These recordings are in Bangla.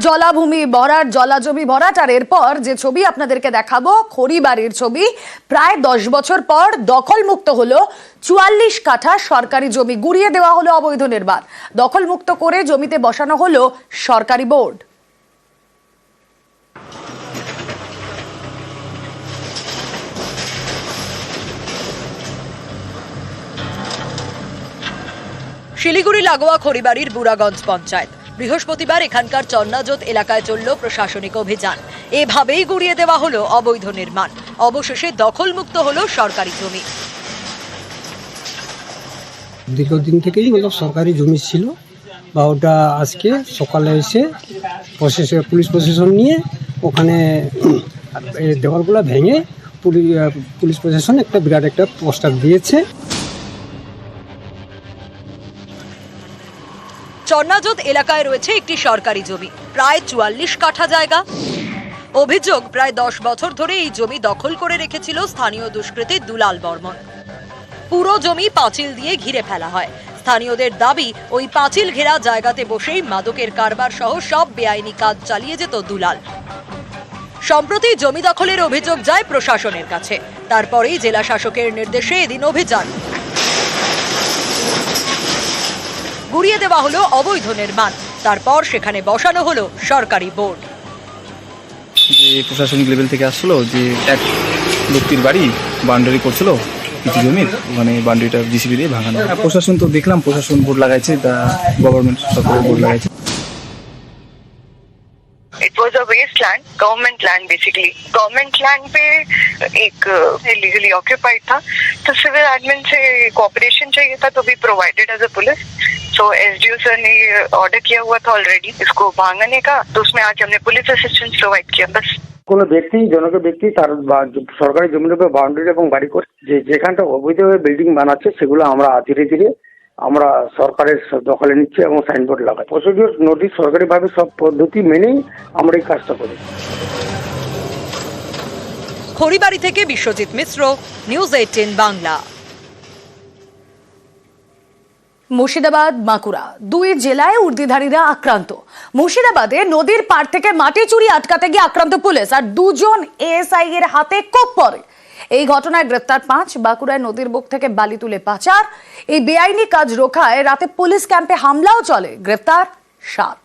জলাভূমি ভরাট, জলাজমি ভরাট, আর এরপর যে ছবি আপনাদেরকে দেখাবো খড়িবাড়ির ছবি। প্রায় 10 বছর পর দখলমুক্ত হলো 44 কাঠা সরকারি জমি, গুড়িয়ে দেওয়া হলো অবৈধ নির্মাণ। দখলমুক্ত করে জমিতে বসানো হলো সরকারি বোর্ড। শিলিগুড়ি লাগোয়া খড়িবাড়ির বুড়াগঞ্জ পঞ্চায়েত। বৃহস্পতিবার এখানকার চন্নাজোত এলাকায় চলল প্রশাসনিক অভিযান। এভাবেই গুড়িয়ে দেওয়া হলো অবৈধ নির্মাণ। অবশেষে দখলমুক্ত হলো সরকারি জমি। দীর্ঘদিন থেকেই সরকারি জমি ছিল, বা ওটা আজকে সকালে এসে পুলিশ প্রশাসন নিয়ে ওখানে দেওয়ালগুলো ভেঙে পুলিশ প্রশাসন একটা বিরাট একটা পোস্টার দিয়েছে। চন্নাজোত এলাকায় রয়েছে একটি সরকারি জমি, প্রায় 44 কাঠা জায়গা। অভিযোগ, প্রায় 10 বছর ধরে এই জমি দখল করে রেখেছিল স্থানীয় দুষ্কৃতী দুলাল বর্মন। পুরো জমি পাঁচিল দিয়ে ঘিরে ফেলা হয়। স্থানীয়দের দাবি, ওই পাঁচিল ঘেরা জায়গাতে বসেই মাদকের কারবার সহ সব বেআইনি কাজ চালিয়ে যেত দুলাল। সম্প্রতি জমি দখলের অভিযোগ যায় প্রশাসনের কাছে। তারপরেই জেলা শাসকের নির্দেশে এদিন অভিযান। গুড়িয়ে দেওয়া হলো অবৈধ নির্মাণ। তারপর সেখানে বসানো হলো সরকারি বোর্ড। যে প্রশাসনিক লেভেল থেকে আসলো যে এক ব্যক্তির বাড়ি বাউন্ডারি করছিল কিছু জমির, মানে বাউন্ডারিটা জিসিবি দিয়ে ভাঙানো। প্রশাসন তো দেখলাম, প্রশাসন বোর্ড লাগাইছে, গভর্নমেন্ট সরকারি বোর্ড লাগাইছে। It was a wasteland, government land basically. Government land पे एक illegally occupied था, तो सिविल एडमिन से कोऑपरेशन चाहिए था, तो भी प्रोवाइडेड एज अ पुलिस। तो एसडीओ सर ने ऑर्डर किया हुआ था ऑलरेडी इसको भांगने का, तो उसमें आज हमने पुलिस असिस्टेंस प्रोवाइड किया बस। কোনো ব্যক্তি জনকের ব্যক্তি তার সরকারি জমির উপর বাউন্ডারি এবং বাড়ি করে যেখানটা অবৈধভাবে বিল্ডিং বানাচ্ছে সেগুলো আমরা ধীরে ধীরে আমরা সরকারের দখলে নিচ্ছি এবং সাইনবোর্ড লাগাই। প্রসিডিউর নোটিশ সরকারিভাবে সব পদ্ধতি মেনেই আমরা এই কাজটা করি। খড়িবাড়ি থেকে বিশ্বজিৎ মিশ্র, নিউজ 18 বাংলা। মুর্শিদাবাদ বাঁকুড়া দুই জেলায় উর্দিধারীরা আক্রান্ত। মুর্শিদাবাদে নদীর পাড় থেকে মাটি চুরি আটকাতে গিয়ে আক্রান্ত পুলিশ, আর 2 জন এএসআই এর হাতে কোপ পড়ে। এই ঘটনায় গ্রেফতার 5। বাঁকুড়ায় নদীর বুক থেকে বালি তুলে পাচার। এই বেআইনি কাজ রোখায় রাতে পুলিশ ক্যাম্পে হামলাও চলে। গ্রেফতার 7।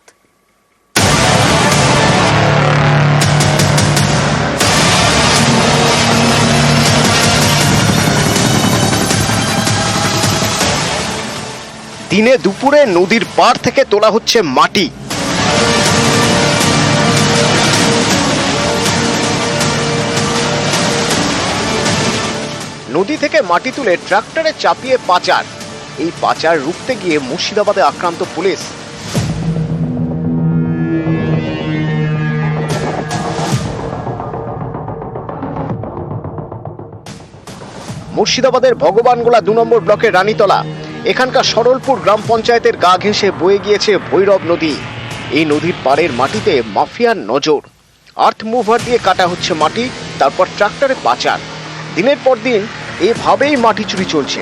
দিনে দুপুরে নদীর পাড় থেকে তোলা হচ্ছে মাটি। নদী থেকে মাটি তুলে ট্রাক্টরে চাপিয়ে পাচার। এই পাচার রুখতে গিয়ে মুর্শিদাবাদে আক্রান্ত পুলিশ। মুর্শিদাবাদের ভগবানগোলা 2 নম্বর ব্লকের রানীতলা, এখানকার সরলপুর গ্রাম পঞ্চায়েতের গা ঘেঁষে বয়ে গিয়েছে ভৈরব নদী। এই নদীর পাড়ের মাটিতে মাফিয়ার নজর। আর্থ মুভার দিয়ে কাটা হচ্ছে মাটি, তারপর ট্রাক্টরে পাচার। দিনের পর দিন এভাবেই মাটি চুরি চলছে।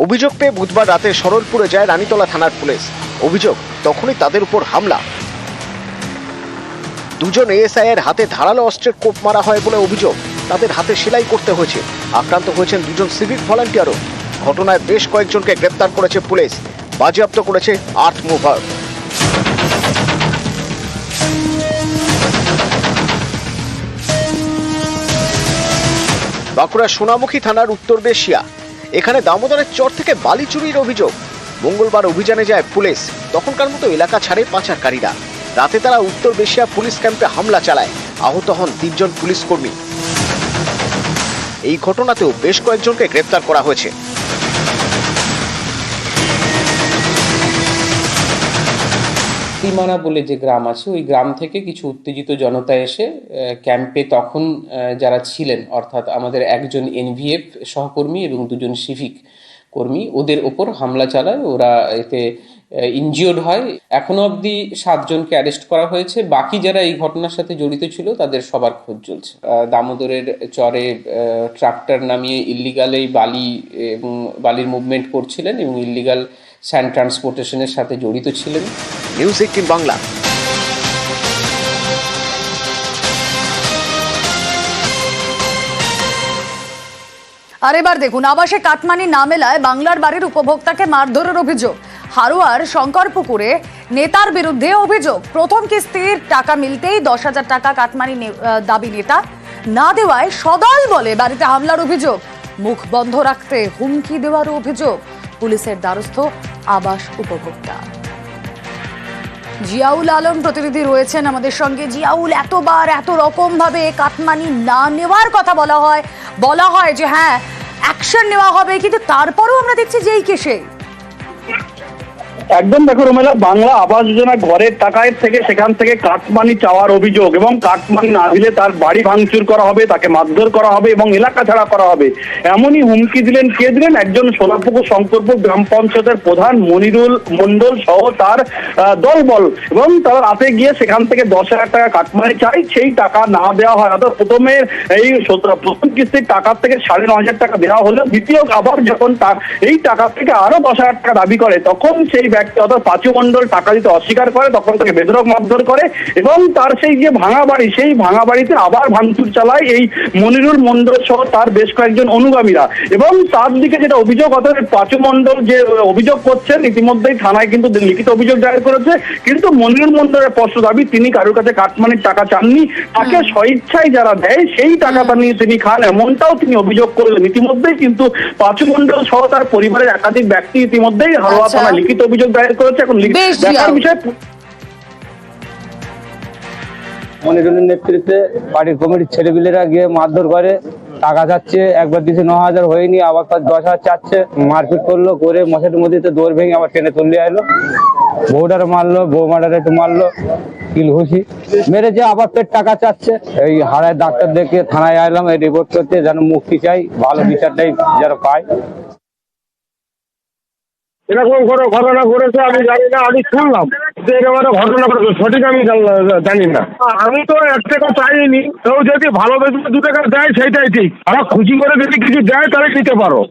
অভিযোগ পেয়ে বুধবার রাতে সরলপুরে যায় রানীতলা থানার পুলিশ। অভিযোগ, তখনই তাদের উপর হামলা। 2 জন এএসআই এর হাতে ধারালো অস্ত্রের কোপ মারা হয় বলে অভিযোগ। তাদের হাতে সেলাই করতে হয়েছে। আক্রান্ত হয়েছেন 2 জন সিভিক ভলান্টিয়ারও। ঘটনায় বেশ কয়েকজনকে গ্রেপ্তার করেছে পুলিশ। বাজেয়াপ্ত করেছে আর্থ মুভার। বাঁকুড়া সোনামুখী থানার উত্তর বেশিয়া, এখানে দামোদরের চর থেকে বালি চুরির অভিযোগ। মঙ্গলবার অভিযানে যায় পুলিশ। তখনকার মতো এলাকা ছাড়ে পাচারকারীরা। রাতে তারা উত্তর বেশিয়া পুলিশ ক্যাম্পে হামলা চালায়। আহত হন 3 জন পুলিশ কর্মী। এই ঘটনাতেও বেশ কয়েকজনকে গ্রেপ্তার করা হয়েছে। তিমানা বলে যে গ্রাম আছে, ওই গ্রাম থেকে কিছু উত্তেজিত জনতা এসে ক্যাম্পে তখন যারা ছিলেন, অর্থাৎ আমাদের একজন এনভিএফ সহকর্মী এবং 2 জন সিভিক কর্মী, ওদের ওপর হামলা চালায়। ওরা এতে ইনজিওর্ড হয়। এখনো অবধি 7 জনকে অ্যারেস্ট করা হয়েছে। বাকি যারা এই ঘটনার সাথে জড়িত ছিল তাদের সবার খোঁজ চলছে। দামোদরের চরে ট্রাক্টর নামিয়ে ইল্লিগাল এই বালি এবং বালির মুভমেন্ট করছিলেন এবং ইল্লিগাল স্যান্ড ট্রান্সপোর্টেশনের সাথে জড়িত ছিলেন। নিউজ 18 বাংলা। আর এবার দেখুন, আবাসে কাটমানি না মেলায় বাংলার বাড়ির উপভোক্তাকে মারধরের অভিযোগ। হারোয়ার শঙ্করপুকুরে নেতার বিরুদ্ধে অভিযোগ, প্রথম কিস্তির টাকা মিলতেই 10,000 টাকা কাটমানি দাবি নেতা, না দেওয়ায় সদল বলে বাড়িতে হামলার অভিযোগ, মুখ বন্ধ রাখতে হুমকি দেওয়ার অভিযোগ, পুলিশের দ্বারস্থ আবাস উপভোক্তা। জিয়াউল আলম প্রতিনিধি রয়েছেন আমাদের সঙ্গে। জিয়াউল, এতবার এত রকম ভাবে কাটমানি না নেওয়ার কথা বলা হয় যে হ্যাঁ অ্যাকশন নেওয়া হবে, কিন্তু তারপরেও আমরা দেখছি যে এই কেসে একদম দেখো রোমেলা, বাংলা আবাস যোজনা ঘরের টাকায় থেকে সেখান থেকে কাটমানি চাওয়ার অভিযোগ এবং কাটমানি না দিলে তার বাড়ি ভাঙচুর করা হবে, তাকে মারধর করা হবে এবং এলাকা ছাড়া করা হবে, এমনই হুমকি দিলেন। কে দিলেন? একজন সোনারপুকুর শঙ্করপুর গ্রাম পঞ্চায়েতের প্রধান মনিরুল মন্ডল সহ তার দলবল, এবং তারা রাতে গিয়ে সেখান থেকে 10,000 টাকা কাটমানি চাই, সেই টাকা না দেওয়া হয়। অর্থাৎ প্রথমে এই প্রথম কিস্তির টাকার থেকে 9,500 টাকা দেওয়া হলো, দ্বিতীয় আবার যখন এই টাকা থেকে আরো 10,000 টাকা দাবি করে, তখন সেই ব্যক্তি অর্থাৎ পাঁচু মণ্ডল টাকা দিতে অস্বীকার করে, তখন তাকে বেধড়ক মারধর করে এবং তার সেই যে ভাঙা বাড়ি, সেই ভাঙা বাড়িতে আবার ভাঙচুর চালায় এই মনিরুল মণ্ডল সহ তার বেশ কয়েকজন অনুগামীরা। এবং তার দিকে যেটা অভিযোগ, অর্থাৎ পাঁচু মণ্ডল যে অভিযোগ করছেন, ইতিমধ্যেই থানায় কিন্তু লিখিত অভিযোগ দায়ের করেছে, কিন্তু মনিরুল মণ্ডলের স্পষ্ট দাবি তিনি কারোর কাছে কাটমানির টাকা চাননি, তাকে স্বইচ্ছায় যারা দেয় সেই টাকাটা নিয়ে তিনি খান, এমনটাও তিনি অভিযোগ করলেন। ইতিমধ্যেই কিন্তু পাঁচু মণ্ডল সহ তার পরিবারের একাধিক ব্যক্তি ইতিমধ্যেই হারোয়া থানায় লিখিত অভিযোগ দায়ের করেছে। এখন দেখার বিষয় মনিরুলের নেতৃত্বে পার্টির কমিটির ছেলেপিলেরা গিয়ে মারধর করে, টাকা চাচ্ছে, একবার দিছে 9,000 হয়নি, আবার 10,000 চাচ্ছে, মারপিট করলো, করে মশাটির মধ্যে দৌড় ভেঙে আবার ট্রেনে তুলে আইলো, বউটারে মারলো, বৌমাটারে একটু মারলো, কিল ঘুষি মেরেছে, আবার ফের টাকা চাচ্ছে। এই হাড়ায় ডাক্তার দেখে থানায় আইলাম এই রিপোর্ট করতে, যেন মুক্তি চাই, ভালো বিচারটাই যেন পায়। এরকম কোনো ঘটনা ঘটেছে আমি জানি না, আমি শুনলাম যে এরকম ঘটনা ঘটেছে, সঠিক আমি জানি না। আমি তো 1 টাকা চাইনি, কেউ যদি ভালোবেসে 2 টাকা দেয় সেইটাই ঠিক, আর খুশি করে যদি কিছু দেয় তাহলে নিতে পারো।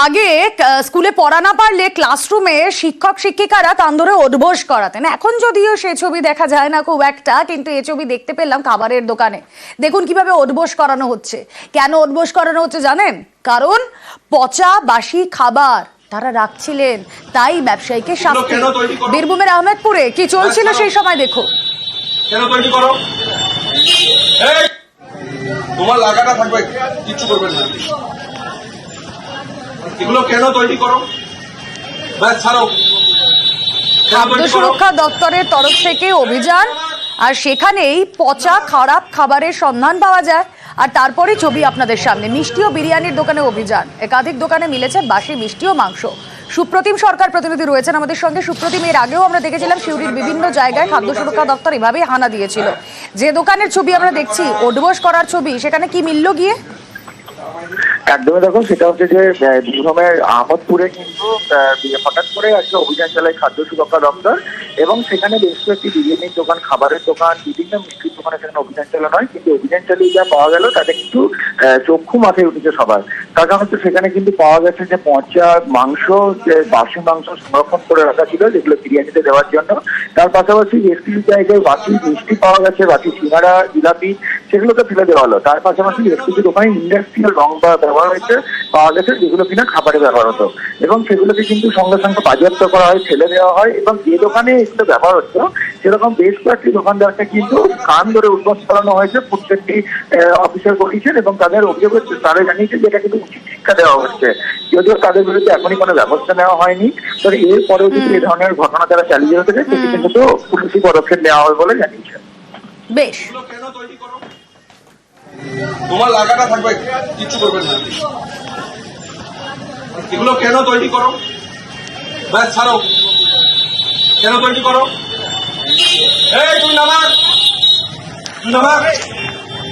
আগে স্কুলে পড়া না পারলে ক্লাসরুমে শিক্ষক শিক্ষিকারা কান ধরে উদ্বোস করাতেন, এখন যদিও সে ছবি দেখা যায় না খুব একটা, কিন্তু এই ছবি দেখতে পেলাম খাবারের দোকানে। দেখুন কিভাবে উদ্বোস করানো হচ্ছে। কেন উদ্বোস করানো হচ্ছে জানেন? কারণ পচা বাসি খাবার তারা রাখছিলেন, তাই ব্যবসায়ীকে শাস্তি। বীরভূমের আহমেদপুরে কি চলছিল সেই সময় দেখো। কেন তৈরি করো? তোমার লাগাটা থাকবে, কিচ্ছু করবেন না। এগুলো কেন তৈরি করো? ব্যাস ছাড়ো। খাদ্য সুরক্ষা দপ্তরের তরফ থেকে অভিযান, আর সেখানেই পচা খারাপ খাবারের সন্ধান পাওয়া যায়। আর তারপরে ছবি আপনাদের সামনে, মিষ্টি ও বিরিয়ানির দোকানে অভিযান, একাধিক দোকানে মিলেছে বাসি মিষ্টি ও মাংস। সুপ্রতিম সরকার প্রতিনিধি রয়েছেন আমাদের সঙ্গে। সুপ্রতিম, এর আগেও আমরা দেখেছিলাম সিউড়ির বিভিন্ন জায়গায় খাদ্য সুরক্ষা দপ্তর এভাবেই হানা দিয়েছিল। যে দোকানের ছবি আমরা দেখছি উদ্বোস করার ছবি, সেখানে কি মিলল গিয়ে? একদমই দেখো, সেটা হচ্ছে যে বীরভূমের আহমদপুরে কিন্তু হঠাৎ করে আজকে অভিযান চালায় খাদ্য সুরক্ষা দপ্তর, এবং সেখানে বেশ কয়েকটি বিরিয়ানির দোকান, খাবারের দোকান, বিভিন্ন মিষ্টির দোকানে সেখানে অভিযান চালানো হয়। কিন্তু অভিযান চালিয়ে যা পাওয়া গেল তাতে কিন্তু চক্ষু মাথায় উঠেছে সবার। তার কারণ হচ্ছে সেখানে কিন্তু পাওয়া গেছে যে পচা মাংস, যে বাসি মাংস সংরক্ষণ করে রাখা ছিল যেগুলো বিরিয়ানিতে দেওয়ার জন্য। তার পাশাপাশি বেশ কিছু জায়গায় বাসি মিষ্টি পাওয়া গেছে, বাসি সিঙ্গারা, জিলাপি, সেগুলোকে ফেলে দেওয়া হলো। তার পাশাপাশি বেশ কিছু দোকানে ইন্ডাস্ট্রিয়াল রং ব্যবহার হয়েছে পাওয়া গেছে, যেগুলো কিনা খাবারে ব্যবহার হতো, এবং সেগুলোকে কিন্তু সঙ্গে সঙ্গে বাজেয়াপ্ত করা হয়, ফেলে দেওয়া হয়। এবং যে দোকানে এগুলো ব্যবহার হতো সেরকম বেশ কয়েকটি দোকানদারকে কিন্তু কান ধরে উদ্বোস করানো হয়েছে, প্রত্যেকটি অফিসার করেছেন, এবং তাদের অভিযোগ হচ্ছে, তারা জানিয়েছে যে এটা কিন্তু উচিত শিক্ষা দেওয়া হচ্ছে। যদিও তাদের বিরুদ্ধে এখনই কোনো ব্যবস্থা নেওয়া হয়নি, তবে এরপরেও যদি এই ধরনের ঘটনা তারা চালিয়ে যেতে চায় সেটি কিন্তু পুলিশি পদক্ষেপ নেওয়া হবে বলে জানিয়েছে। বেশ, কেন তৈরি করো? তোমার লাগাটা থাকবে, কিচ্ছু করবেন না। এগুলো কেন তৈরি করো? ব্যাস ছাড়ো। কেন তৈরি করো? এই তুই নামা, তুই নামা।